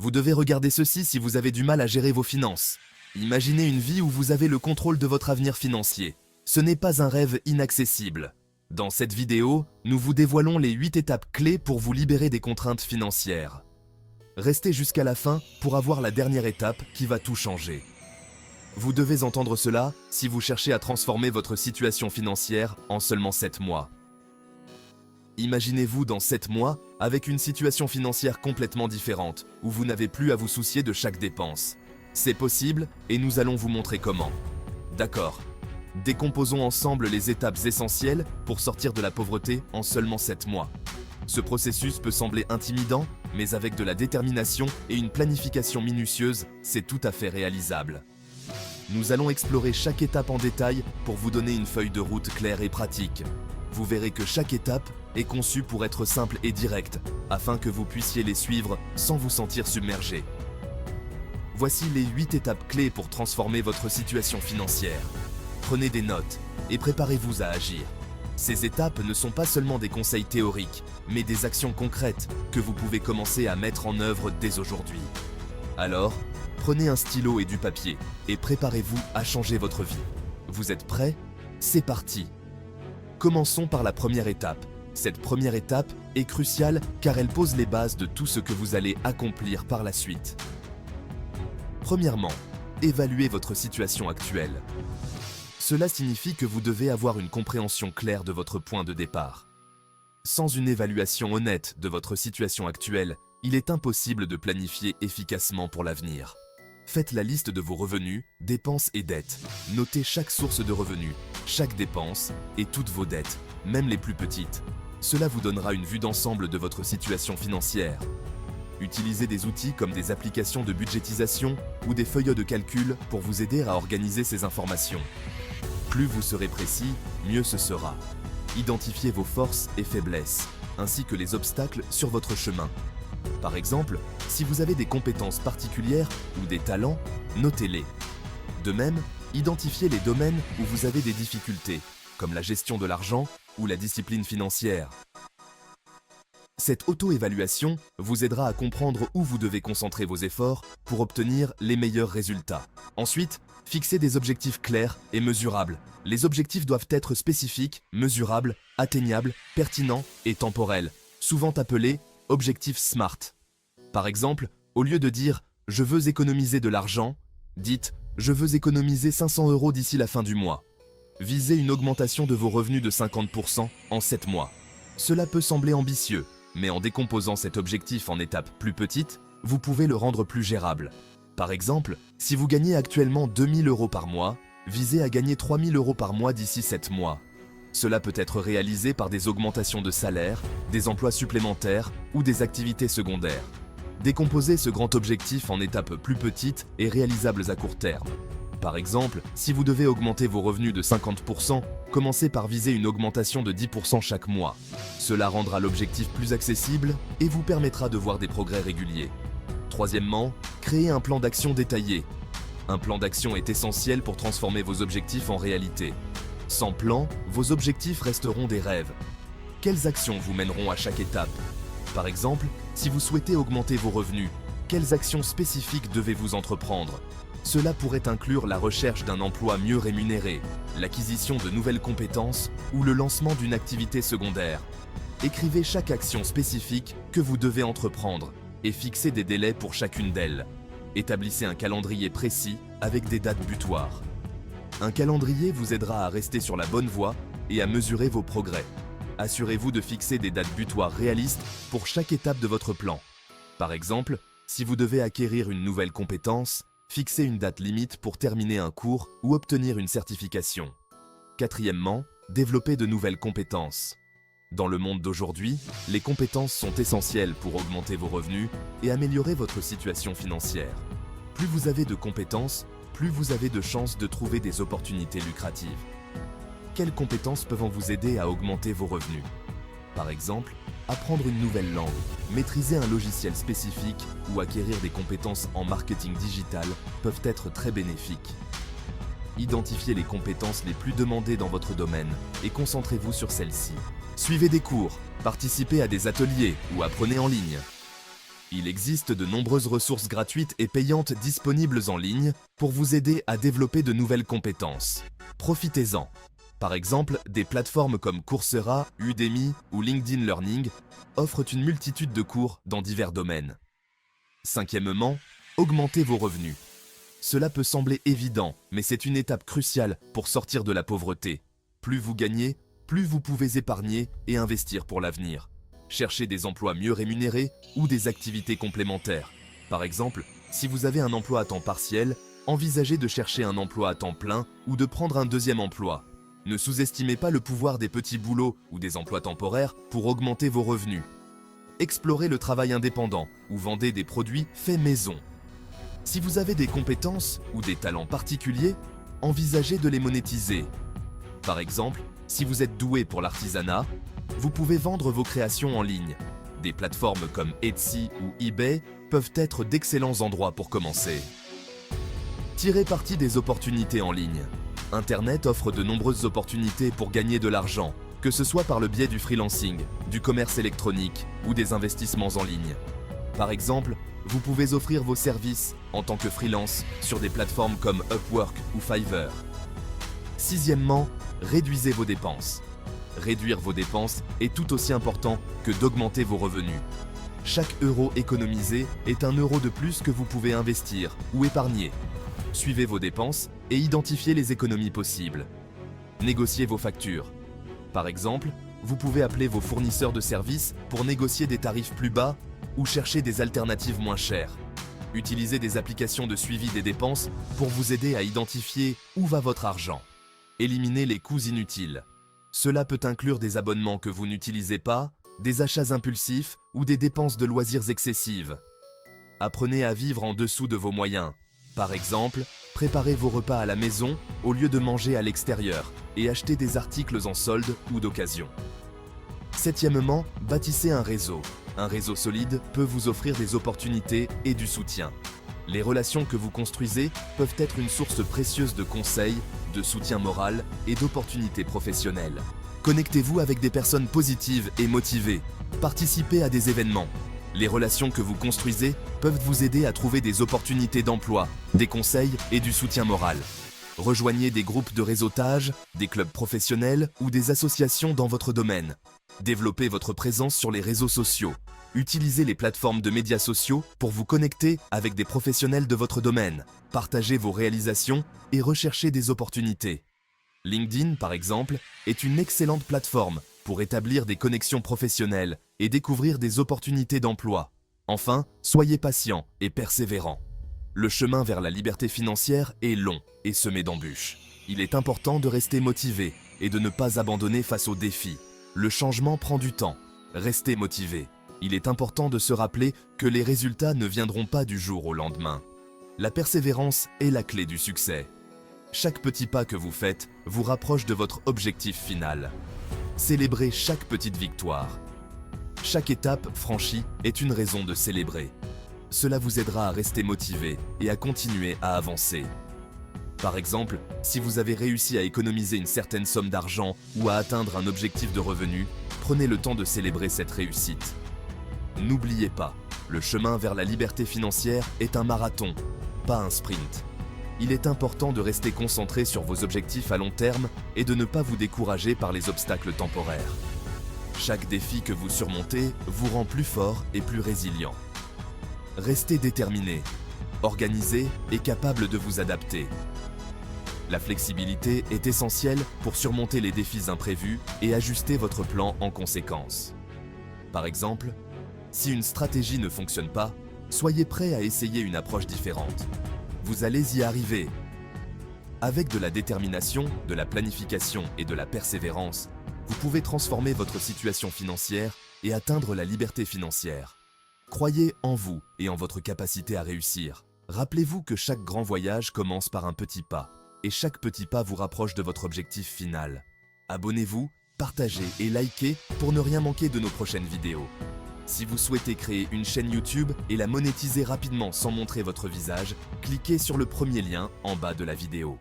Vous devez regarder ceci si vous avez du mal à gérer vos finances. Imaginez une vie où vous avez le contrôle de votre avenir financier. Ce n'est pas un rêve inaccessible. Dans cette vidéo, nous vous dévoilons les 8 étapes clés pour vous libérer des contraintes financières. Restez jusqu'à la fin pour avoir la dernière étape qui va tout changer. Vous devez entendre cela si vous cherchez à transformer votre situation financière en seulement 7 mois. Imaginez-vous dans 7 mois avec une situation financière complètement différente, où vous n'avez plus à vous soucier de chaque dépense. C'est possible et nous allons vous montrer comment. D'accord. Décomposons ensemble les étapes essentielles pour sortir de la pauvreté en seulement 7 mois. Ce processus peut sembler intimidant, mais avec de la détermination et une planification minutieuse, c'est tout à fait réalisable. Nous allons explorer chaque étape en détail pour vous donner une feuille de route claire et pratique. Vous verrez que chaque étape est conçue pour être simple et directe, afin que vous puissiez les suivre sans vous sentir submergé. Voici les 8 étapes clés pour transformer votre situation financière. Prenez des notes et préparez-vous à agir. Ces étapes ne sont pas seulement des conseils théoriques, mais des actions concrètes que vous pouvez commencer à mettre en œuvre dès aujourd'hui. Alors, prenez un stylo et du papier et préparez-vous à changer votre vie. Vous êtes prêts? C'est parti! Commençons par la première étape. Cette première étape est cruciale car elle pose les bases de tout ce que vous allez accomplir par la suite. Premièrement, évaluez votre situation actuelle. Cela signifie que vous devez avoir une compréhension claire de votre point de départ. Sans une évaluation honnête de votre situation actuelle, il est impossible de planifier efficacement pour l'avenir. Faites la liste de vos revenus, dépenses et dettes. Notez chaque source de revenus, chaque dépense et toutes vos dettes, même les plus petites. Cela vous donnera une vue d'ensemble de votre situation financière. Utilisez des outils comme des applications de budgétisation ou des feuilles de calcul pour vous aider à organiser ces informations. Plus vous serez précis, mieux ce sera. Identifiez vos forces et faiblesses, ainsi que les obstacles sur votre chemin. Par exemple, si vous avez des compétences particulières ou des talents, notez-les. De même, identifiez les domaines où vous avez des difficultés, comme la gestion de l'argent ou la discipline financière. Cette auto-évaluation vous aidera à comprendre où vous devez concentrer vos efforts pour obtenir les meilleurs résultats. Ensuite, fixez des objectifs clairs et mesurables. Les objectifs doivent être spécifiques, mesurables, atteignables, pertinents et temporels, souvent appelés objectifs SMART. Par exemple, au lieu de dire « je veux économiser de l'argent », dites « je veux économiser 500 € d'ici la fin du mois ». Visez une augmentation de vos revenus de 50% en 7 mois. Cela peut sembler ambitieux, mais en décomposant cet objectif en étapes plus petites, vous pouvez le rendre plus gérable. Par exemple, si vous gagnez actuellement 2 000 € par mois, visez à gagner 3 000 € par mois d'ici 7 mois. Cela peut être réalisé par des augmentations de salaire, des emplois supplémentaires ou des activités secondaires. Décomposez ce grand objectif en étapes plus petites et réalisables à court terme. Par exemple, si vous devez augmenter vos revenus de 50%, commencez par viser une augmentation de 10% chaque mois. Cela rendra l'objectif plus accessible et vous permettra de voir des progrès réguliers. Troisièmement, créez un plan d'action détaillé. Un plan d'action est essentiel pour transformer vos objectifs en réalité. Sans plan, vos objectifs resteront des rêves. Quelles actions vous mèneront à chaque étape? Par exemple, si vous souhaitez augmenter vos revenus, quelles actions spécifiques devez-vous entreprendre? Cela pourrait inclure la recherche d'un emploi mieux rémunéré, l'acquisition de nouvelles compétences ou le lancement d'une activité secondaire. Écrivez chaque action spécifique que vous devez entreprendre et fixez des délais pour chacune d'elles. Établissez un calendrier précis avec des dates butoirs. Un calendrier vous aidera à rester sur la bonne voie et à mesurer vos progrès. Assurez-vous de fixer des dates butoirs réalistes pour chaque étape de votre plan. Par exemple, si vous devez acquérir une nouvelle compétence, fixez une date limite pour terminer un cours ou obtenir une certification. Quatrièmement, développez de nouvelles compétences. Dans le monde d'aujourd'hui, les compétences sont essentielles pour augmenter vos revenus et améliorer votre situation financière. Plus vous avez de compétences, plus vous avez de chances de trouver des opportunités lucratives. Quelles compétences peuvent vous aider à augmenter vos revenus? Par exemple, apprendre une nouvelle langue, maîtriser un logiciel spécifique ou acquérir des compétences en marketing digital peuvent être très bénéfiques. Identifiez les compétences les plus demandées dans votre domaine et concentrez-vous sur celles-ci. Suivez des cours, participez à des ateliers ou apprenez en ligne. Il existe de nombreuses ressources gratuites et payantes disponibles en ligne pour vous aider à développer de nouvelles compétences. Profitez-en. Par exemple, des plateformes comme Coursera, Udemy ou LinkedIn Learning offrent une multitude de cours dans divers domaines. Cinquièmement, augmentez vos revenus. Cela peut sembler évident, mais c'est une étape cruciale pour sortir de la pauvreté. Plus vous gagnez, plus vous pouvez épargner et investir pour l'avenir. Cherchez des emplois mieux rémunérés ou des activités complémentaires. Par exemple, si vous avez un emploi à temps partiel, envisagez de chercher un emploi à temps plein ou de prendre un deuxième emploi. Ne sous-estimez pas le pouvoir des petits boulots ou des emplois temporaires pour augmenter vos revenus. Explorez le travail indépendant ou vendez des produits faits maison. Si vous avez des compétences ou des talents particuliers, envisagez de les monétiser. Par exemple, si vous êtes doué pour l'artisanat, vous pouvez vendre vos créations en ligne. Des plateformes comme Etsy ou eBay peuvent être d'excellents endroits pour commencer. Tirez parti des opportunités en ligne. Internet offre de nombreuses opportunités pour gagner de l'argent, que ce soit par le biais du freelancing, du commerce électronique ou des investissements en ligne. Par exemple, vous pouvez offrir vos services en tant que freelance sur des plateformes comme Upwork ou Fiverr. Sixièmement, réduisez vos dépenses. Réduire vos dépenses est tout aussi important que d'augmenter vos revenus. Chaque euro économisé est un euro de plus que vous pouvez investir ou épargner. Suivez vos dépenses et identifiez les économies possibles. Négociez vos factures. Par exemple, vous pouvez appeler vos fournisseurs de services pour négocier des tarifs plus bas ou chercher des alternatives moins chères. Utilisez des applications de suivi des dépenses pour vous aider à identifier où va votre argent. Éliminez les coûts inutiles. Cela peut inclure des abonnements que vous n'utilisez pas, des achats impulsifs ou des dépenses de loisirs excessives. Apprenez à vivre en dessous de vos moyens. Par exemple, préparez vos repas à la maison au lieu de manger à l'extérieur et achetez des articles en solde ou d'occasion. Septièmement, bâtissez un réseau. Un réseau solide peut vous offrir des opportunités et du soutien. Les relations que vous construisez peuvent être une source précieuse de conseils, de soutien moral et d'opportunités professionnelles. Connectez-vous avec des personnes positives et motivées. Participez à des événements. Les relations que vous construisez peuvent vous aider à trouver des opportunités d'emploi, des conseils et du soutien moral. Rejoignez des groupes de réseautage, des clubs professionnels ou des associations dans votre domaine. Développez votre présence sur les réseaux sociaux. Utilisez les plateformes de médias sociaux pour vous connecter avec des professionnels de votre domaine. Partagez vos réalisations et recherchez des opportunités. LinkedIn, par exemple, est une excellente plateforme pour établir des connexions professionnelles et découvrir des opportunités d'emploi. Enfin, soyez patient et persévérant. Le chemin vers la liberté financière est long et semé d'embûches. Il est important de rester motivé et de ne pas abandonner face aux défis. Le changement prend du temps. Restez motivé. Il est important de se rappeler que les résultats ne viendront pas du jour au lendemain. La persévérance est la clé du succès. Chaque petit pas que vous faites vous rapproche de votre objectif final. Célébrez chaque petite victoire. Chaque étape franchie est une raison de célébrer. Cela vous aidera à rester motivé et à continuer à avancer. Par exemple, si vous avez réussi à économiser une certaine somme d'argent ou à atteindre un objectif de revenu, prenez le temps de célébrer cette réussite. N'oubliez pas, le chemin vers la liberté financière est un marathon, pas un sprint. Il est important de rester concentré sur vos objectifs à long terme et de ne pas vous décourager par les obstacles temporaires. Chaque défi que vous surmontez vous rend plus fort et plus résilient. Restez déterminé, organisé et capable de vous adapter. La flexibilité est essentielle pour surmonter les défis imprévus et ajuster votre plan en conséquence. Par exemple, si une stratégie ne fonctionne pas, soyez prêt à essayer une approche différente. Vous allez y arriver. Avec de la détermination, de la planification et de la persévérance, vous pouvez transformer votre situation financière et atteindre la liberté financière. Croyez en vous et en votre capacité à réussir. Rappelez-vous que chaque grand voyage commence par un petit pas, et chaque petit pas vous rapproche de votre objectif final. Abonnez-vous, partagez et likez pour ne rien manquer de nos prochaines vidéos. Si vous souhaitez créer une chaîne YouTube et la monétiser rapidement sans montrer votre visage, cliquez sur le premier lien en bas de la vidéo.